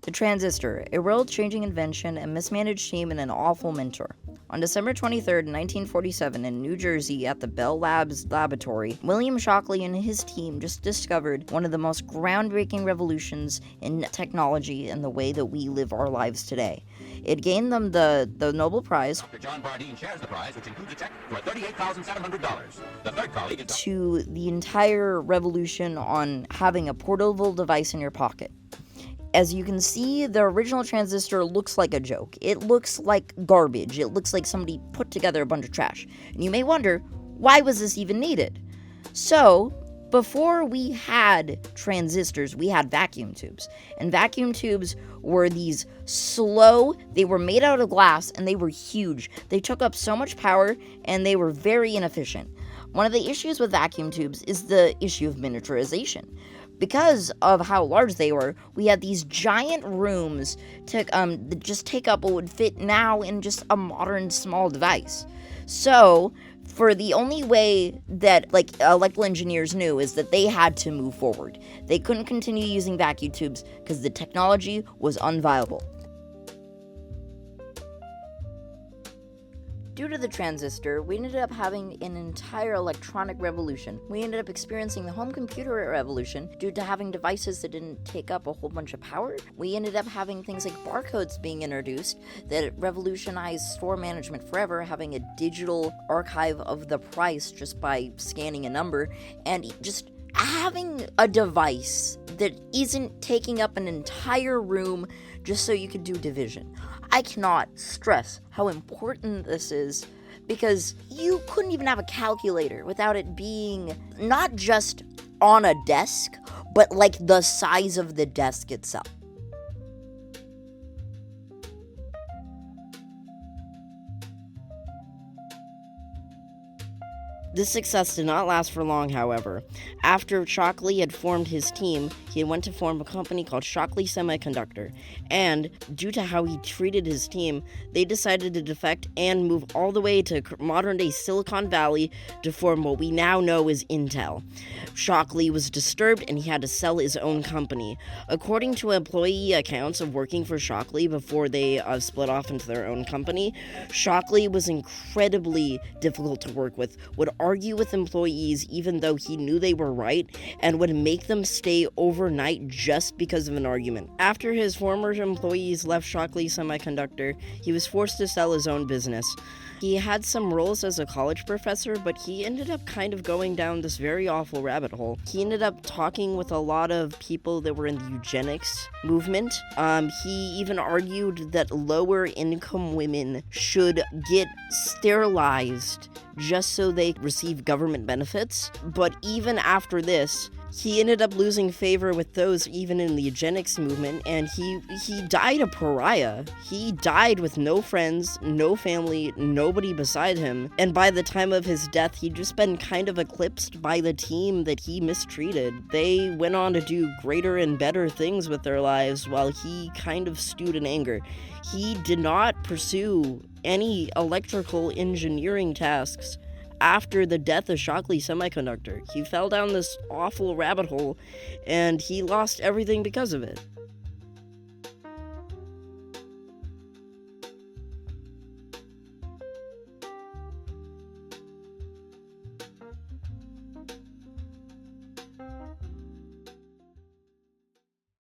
The Transistor, a world-changing invention, a mismanaged team, and an awful mentor. On December 23, 1947, in New Jersey at the Bell Labs laboratory, William Shockley and his team just discovered one of the most groundbreaking revolutions in technology and the way that we live our lives today. It gained them the Nobel Prize. Dr. John Bardeen shares the prize, which includes a check for $38,700. The third colleague is to the entire revolution on having a portable device in your pocket. As you can see, the original transistor looks like a joke. It looks like garbage. It looks like somebody put together a bunch of trash. And you may wonder, why was this even needed? So, before we had transistors, we had vacuum tubes. And vacuum tubes were these slow, they were made out of glass, and they were huge. They took up so much power, and they were very inefficient. One of the issues with vacuum tubes is the issue of miniaturization. Because of how large they were, we had these giant rooms that just take up what would fit now in just a modern small device. So, for the only way that electrical engineers knew is that they had to move forward. They couldn't continue using vacuum tubes because the technology was unviable. Due to the transistor, we ended up having an entire electronic revolution. We ended up experiencing the home computer revolution due to having devices that didn't take up a whole bunch of power. We ended up having things like barcodes being introduced that revolutionized store management forever, having a digital archive of the price just by scanning a number, and just having a device that isn't taking up an entire room just so you could do division. I cannot stress how important this is because you couldn't even have a calculator without it being not just on a desk, but like the size of the desk itself. This success did not last for long, however. After Shockley had formed his team, he went to form a company called Shockley Semiconductor, and due to how he treated his team, they decided to defect and move all the way to modern-day Silicon Valley to form what we now know as Intel. Shockley was disturbed and he had to sell his own company. According to employee accounts of working for Shockley before they split off into their own company, Shockley was incredibly difficult to work with, would argue with employees even though he knew they were right, and would make them stay overnight just because of an argument. After his former employees left Shockley Semiconductor, he was forced to sell his own business. He had some roles as a college professor, but he ended up kind of going down this very awful rabbit hole. He ended up talking with a lot of people that were in the eugenics movement. He even argued that lower income women should get sterilized just so they receive government benefits. But even after this, he ended up losing favor with those even in the eugenics movement, and he died a pariah. He died with no friends, no family, nobody beside him, and by the time of his death, he'd just been kind of eclipsed by the team that he mistreated. They went on to do greater and better things with their lives while he kind of stewed in anger. He did not pursue any electrical engineering tasks after the death of Shockley Semiconductor. He fell down this awful rabbit hole, and he lost everything because of it.